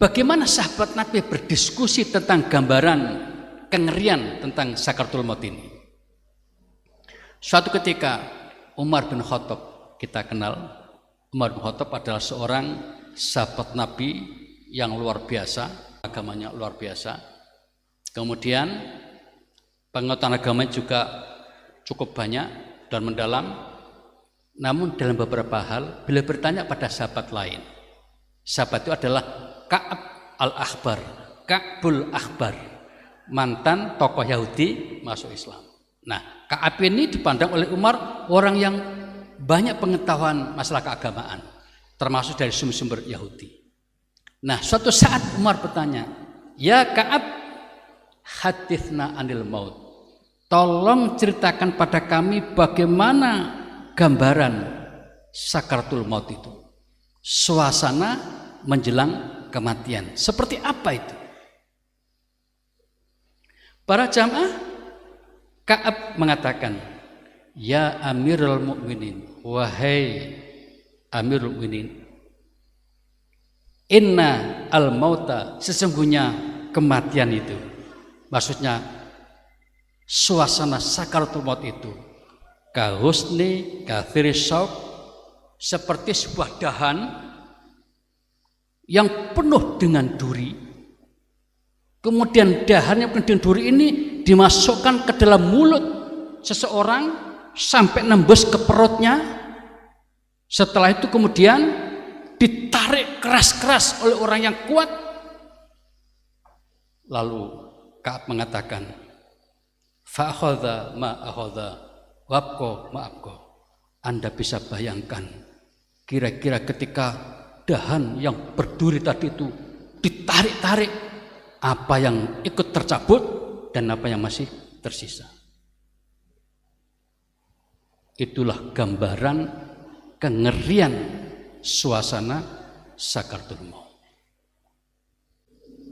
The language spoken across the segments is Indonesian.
Bagaimana sahabat Nabi berdiskusi tentang gambaran kengerian tentang sakaratul maut ini. Suatu ketika Umar bin Khattab, kita kenal Umar bin Khattab adalah seorang sahabat Nabi yang luar biasa, agamanya luar biasa. Kemudian pengetahuan agamanya juga cukup banyak dan mendalam. Namun dalam beberapa hal beliau bertanya pada sahabat lain. Sahabat itu adalah Ka'ab al-Akhbar, Ka'bul Akhbar, mantan tokoh Yahudi masuk Islam. Nah, Ka'ab ini dipandang oleh Umar orang yang banyak pengetahuan masalah keagamaan, termasuk dari sumber-sumber Yahudi. Nah, suatu saat Umar bertanya, "Ya Ka'ab, hadithna anil maut. Tolong ceritakan pada kami bagaimana gambaran sakaratul maut itu. Suasana menjelang kematian. Seperti apa itu?" Para jamaah, Ka'ab mengatakan, "Ya Amirul Mukminin, wahai Amirul Mukminin, inna al-mauta, sesungguhnya kematian itu." Maksudnya suasana sakaratul maut itu kahusni kathiri syauk, seperti sebuah dahan yang penuh dengan duri. Kemudian dahan yang penuh dengan duri ini dimasukkan ke dalam mulut seseorang sampai nembus ke perutnya. Setelah itu kemudian ditarik keras-keras oleh orang yang kuat. Lalu Ka'ab mengatakan, "Fa'akhadha ma'akhadha wabqa ma'abqa." Anda bisa bayangkan kira-kira ketika dahan yang berduri tadi itu ditarik-tarik, apa yang ikut tercabut dan apa yang masih tersisa. Itulah gambaran kengerian suasana sakaratul maut.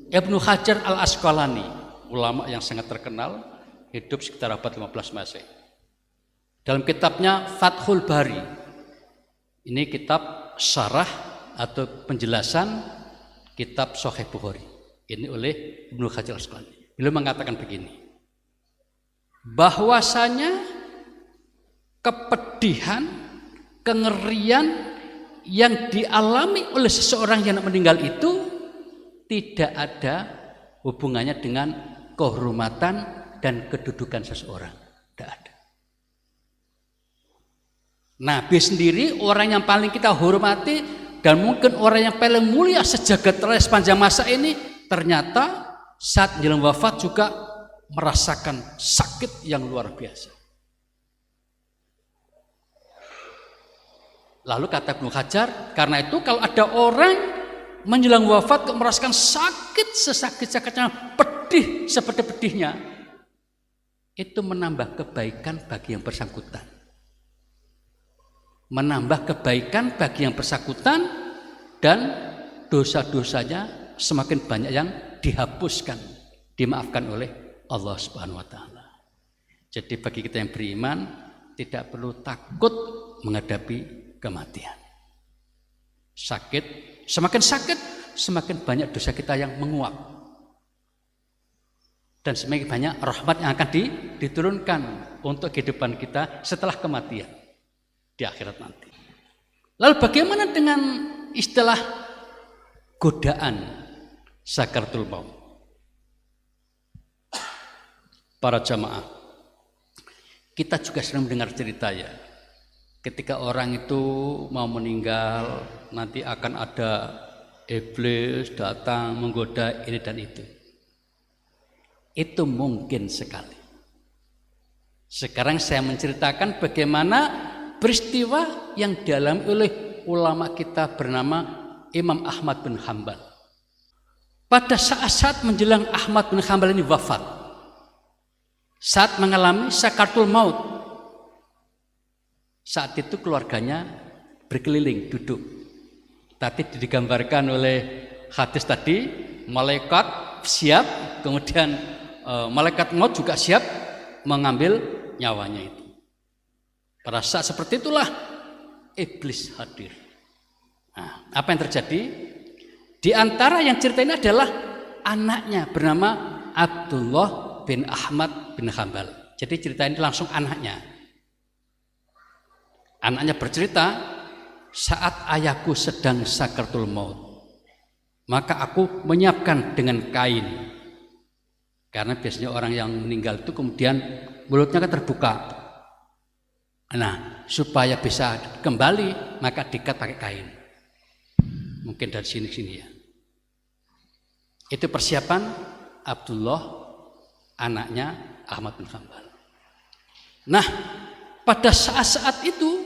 Ibnu Hajar al-Asqalani, ulama yang sangat terkenal, hidup sekitar abad 15 Masehi. Dalam kitabnya Fathul Bari, ini kitab syarah atau penjelasan kitab Sahih Bukhari, ini oleh Ibnu Hajar al-Asqalani. Beliau mengatakan begini, bahwasanya kepedihan, kengerian yang dialami oleh seseorang yang meninggal itu tidak ada hubungannya dengan kehormatan dan kedudukan seseorang. Tidak ada. Nabi sendiri orang yang paling kita hormati dan mungkin orang yang paling mulia sejagat raya sepanjang masa ini, ternyata saat menjelang wafat juga merasakan sakit yang luar biasa. Lalu kata Ibnu Hajar, karena itu kalau ada orang menjelang wafat merasakan sakit sesakit-sakitnya, pedih seperti pedihnya, itu menambah kebaikan bagi yang bersangkutan. Menambah kebaikan bagi yang bersangkutan dan dosa-dosanya semakin banyak yang dihapuskan, dimaafkan oleh Allah Subhanahu wa taala. Jadi bagi kita yang beriman tidak perlu takut menghadapi kematian. Semakin sakit, semakin banyak dosa kita yang menguap. Dan semakin banyak rahmat yang akan diturunkan untuk kehidupan kita setelah kematian di akhirat nanti. Lalu bagaimana dengan istilah godaan sakaratul maut? Para jamaah, kita juga sering mendengar cerita ya, ketika orang itu mau meninggal, nanti akan ada iblis datang menggoda ini dan itu. Itu mungkin sekali. Sekarang saya menceritakan bagaimana peristiwa yang dialami oleh ulama kita bernama Imam Ahmad bin Hanbal. Pada saat-saat menjelang Ahmad bin Hanbal ini wafat, saat mengalami sakaratul maut, saat itu keluarganya berkeliling duduk. Tadi digambarkan oleh hadis tadi, malaikat siap, kemudian malaikat maut juga siap mengambil nyawanya itu. Pada saat seperti itulah iblis hadir. Nah, apa yang terjadi? Di antara yang cerita ini adalah anaknya bernama Abdullah bin Ahmad bin Hanbal. Jadi cerita ini langsung anaknya. Anaknya bercerita, saat ayahku sedang sakaratul maut, maka aku menyiapkan dengan kain. Karena biasanya orang yang meninggal itu kemudian mulutnya kan terbuka. Nah, supaya bisa kembali maka diikat pakai kain. Mungkin dari sini ya. Itu persiapan Abdullah, anaknya Ahmad bin Hanbal. Nah, pada saat-saat itu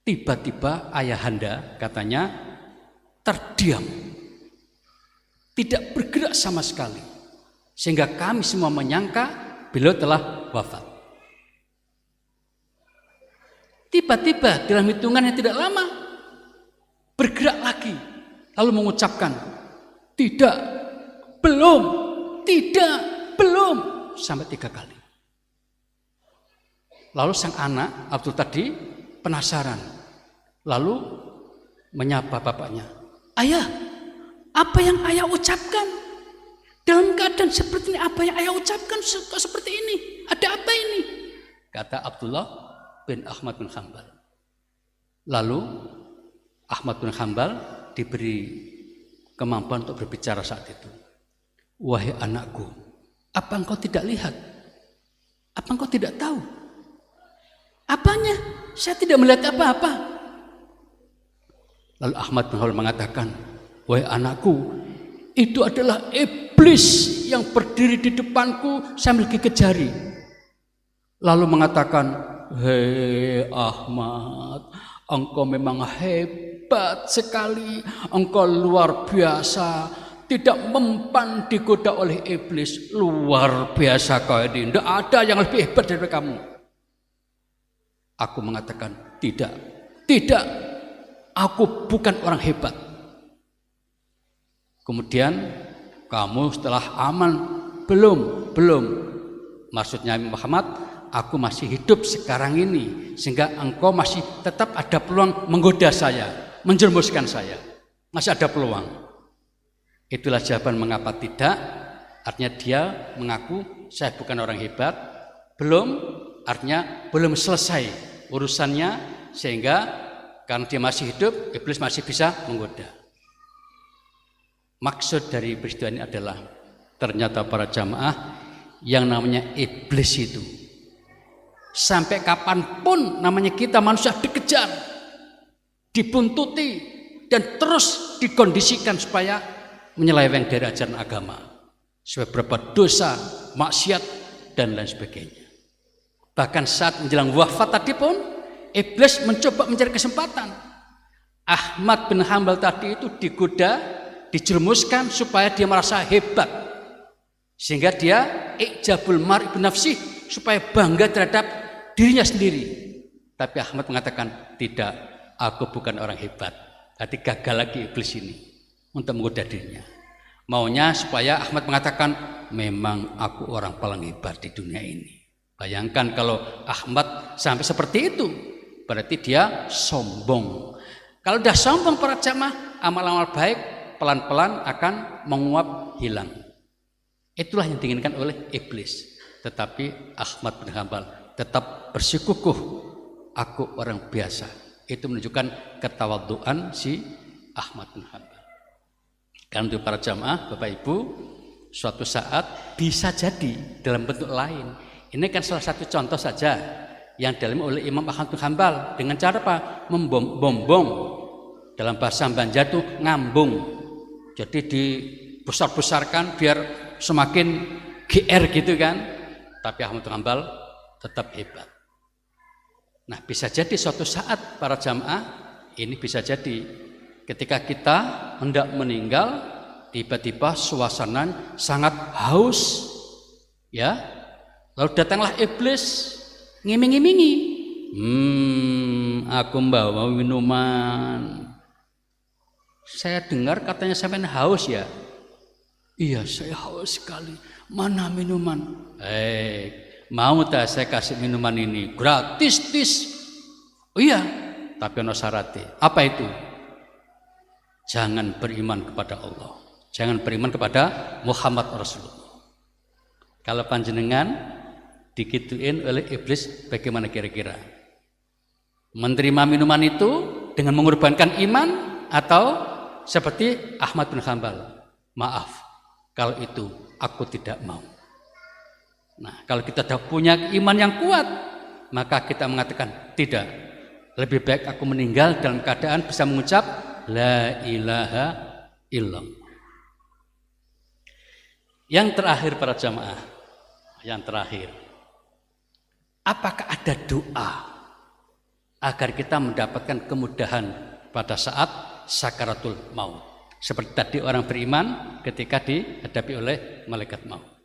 tiba-tiba ayahanda katanya terdiam, tidak bergerak sama sekali, sehingga kami semua menyangka beliau telah wafat. Tiba-tiba dalam hitungan yang tidak lama bergerak lagi, lalu mengucapkan tidak, belum, tidak, belum, sampai 3 kali. Lalu sang anak Abdul tadi penasaran, lalu menyapa bapaknya, ayah, apa yang ayah ucapkan? Dalam keadaan seperti ini, apa yang ayah ucapkan kok seperti ini? Ada apa ini? Kata Abdullah bin Ahmad bin Hanbal. Lalu Ahmad bin Hanbal diberi kemampuan untuk berbicara saat itu. Wahai anakku, apa engkau tidak lihat? Apa engkau tidak tahu? Apanya? Saya tidak melihat apa-apa. Lalu Ahmad bin Hanbal mengatakan, wahai anakku, itu adalah iblis yang berdiri di depanku sambil gigit jari. Lalu mengatakan, hei Ahmad, engkau memang hebat sekali, engkau luar biasa, tidak mempan digoda oleh iblis, luar biasa kau ini, tidak ada yang lebih hebat dari kamu. Aku mengatakan, tidak, aku bukan orang hebat. Kemudian, kamu setelah aman, belum, maksudnya Muhammad, aku masih hidup sekarang ini, sehingga engkau masih tetap ada peluang menggoda saya, menjerumuskan saya, masih ada peluang. Itulah jawaban mengapa tidak. Artinya dia mengaku saya bukan orang hebat, belum, artinya belum selesai urusannya, sehingga karena dia masih hidup, iblis masih bisa menggoda. Maksud dari peristiwa ini adalah ternyata para jamaah yang namanya iblis itu sampai kapanpun namanya kita manusia dikejar, dibuntuti, dan terus dikondisikan supaya menyeleweng dari ajaran agama, supaya berbuat dosa, maksiat, dan lain sebagainya. Bahkan saat menjelang wafat tadi pun iblis mencoba mencari kesempatan. Ahmad bin Hanbal tadi itu digoda, dijerumuskan supaya dia merasa hebat, sehingga dia ijabul mar'i bin nafsih, supaya bangga terhadap dirinya sendiri. Tapi Ahmad mengatakan, tidak, aku bukan orang hebat. Jadi gagal lagi iblis ini untuk menggoda dirinya. Maunya supaya Ahmad mengatakan, memang aku orang paling hebat di dunia ini. Bayangkan kalau Ahmad sampai seperti itu, berarti dia sombong. Kalau sudah sombong para jamaah, amal-amal baik pelan-pelan akan menguap, hilang. Itulah yang diinginkan oleh iblis. Tetapi Ahmad bin Hanbal tetap bersikukuh, aku orang biasa. Itu menunjukkan ketawaduan si Ahmad bin Hanbal. Karena untuk para jamaah, Bapak Ibu, suatu saat bisa jadi dalam bentuk lain. Ini kan salah satu contoh saja yang dialami oleh Imam Ahmad bin Hanbal dengan cara apa? Membombong. Dalam bahasa Banjar itu ngambung. Jadi dibesar-besarkan biar semakin GR gitu kan. Tapi Ahmad bin Hanbal tetap hebat. Nah, bisa jadi suatu saat para jamaah ini bisa jadi ketika kita hendak meninggal, tiba-tiba suasana sangat haus, ya. Lalu datanglah iblis ngiming-ngimingi, aku bawa minuman. Saya dengar katanya sampean haus ya. Iya, saya haus sekali. Mana minuman? Mau tak saya kasih minuman ini gratis, tis? Oh iya, tapi ono syaratnya. Apa itu? jangan beriman kepada Allah, jangan beriman kepada Muhammad Rasulullah. Kalau panjenengan digituin oleh iblis, bagaimana kira-kira? Menerima minuman itu dengan mengorbankan iman, atau seperti Ahmad bin Hanbal, maaf, kalau itu aku tidak mau. Nah, kalau kita sudah punya iman yang kuat, maka kita mengatakan tidak, lebih baik aku meninggal dalam keadaan bisa mengucap la ilaha illallah. Yang terakhir para jamaah, yang terakhir, apakah ada doa agar kita mendapatkan kemudahan pada saat sakaratul maut, seperti tadi orang beriman ketika dihadapi oleh malaikat maut?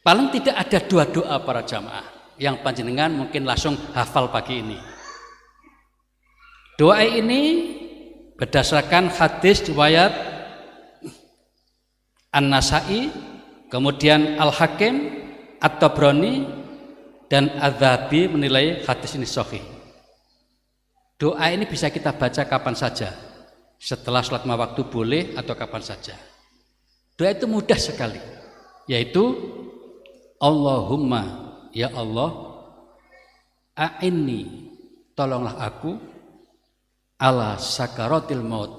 Paling tidak ada dua doa para jamaah yang panjenengan mungkin langsung hafal pagi ini. Doa ini berdasarkan hadis riwayat An-Nasai, kemudian Al-Hakim, At-Tabrani, dan Adz-Dzahabi menilai hadis ini sahih. Doa ini bisa kita baca kapan saja, setelah sholat lima waktu boleh atau kapan saja. Doa itu mudah sekali, yaitu Allahumma, ya Allah, a'inni, tolonglah aku, ala sakaratil maut,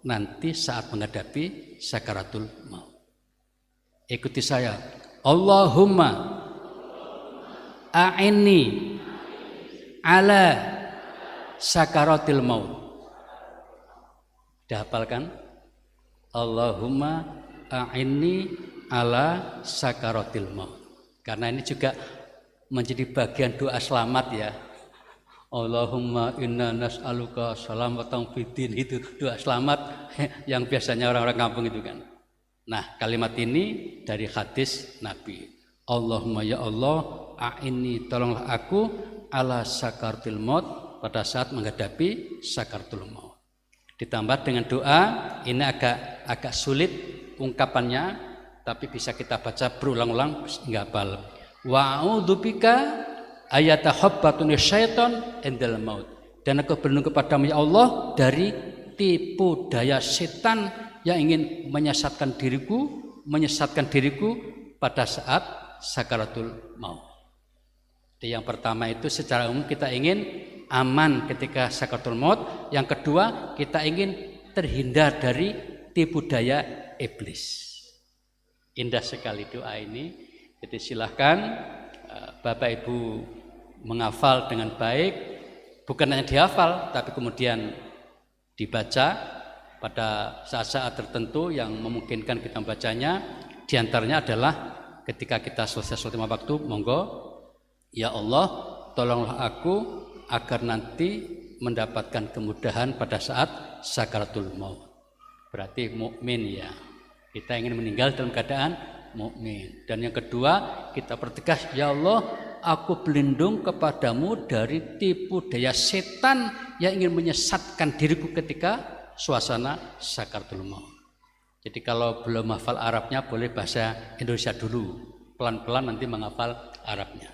nanti saat menghadapi sakaratul maut. Ikuti saya, Allahumma a'inni ala sakaratil maut. Dihafalkan? Allahumma a'inni ala sakaratil maut. Karena ini juga menjadi bagian doa selamat ya. Allahumma inna nas'aluka salamatan fiddin, itu doa selamat yang biasanya orang-orang kampung itu kan. Nah, kalimat ini dari hadis Nabi. Allahumma ya Allah, a'inni, tolonglah aku ala sakaratil maut, pada saat menghadapi sakaratul maut. Ditambah dengan doa, ini agak sulit ungkapannya, tapi bisa kita baca berulang-ulang hingga hafal. Wa'udzubika ayatahabbatuni syaiton indal maut. Dan aku berlindung kepadamu ya Allah dari tipu daya setan yang ingin menyesatkan diriku pada saat sakaratul maut. Jadi yang pertama itu secara umum kita ingin aman ketika sakaratul maut. Yang kedua, kita ingin terhindar dari tipu daya iblis. Indah sekali doa ini. Jadi silahkan Bapak Ibu menghafal dengan baik, bukan hanya dihafal tapi kemudian dibaca pada saat-saat tertentu yang memungkinkan kita membacanya. Di antaranya adalah ketika kita selesai sholat lima waktu, monggo ya Allah, tolonglah aku agar nanti mendapatkan kemudahan pada saat sakaratul maut. Berarti mukmin ya. Kita ingin meninggal dalam keadaan mukmin. Dan yang kedua, kita pertegas, ya Allah, aku berlindung kepadamu dari tipu daya setan yang ingin menyesatkan diriku ketika suasana sakaratul maut. Jadi kalau belum hafal Arabnya, boleh bahasa Indonesia dulu, pelan-pelan nanti menghafal Arabnya.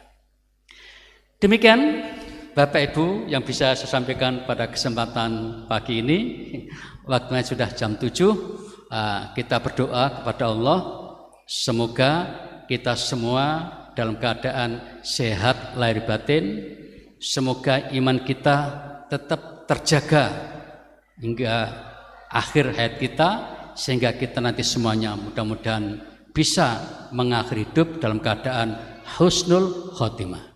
Demikian Bapak Ibu yang bisa saya sampaikan pada kesempatan pagi ini. Waktunya sudah jam 7. Kita berdoa kepada Allah, semoga kita semua dalam keadaan sehat lahir batin, semoga iman kita tetap terjaga hingga akhir hayat kita, sehingga kita nanti semuanya mudah-mudahan bisa mengakhiri hidup dalam keadaan husnul khotimah.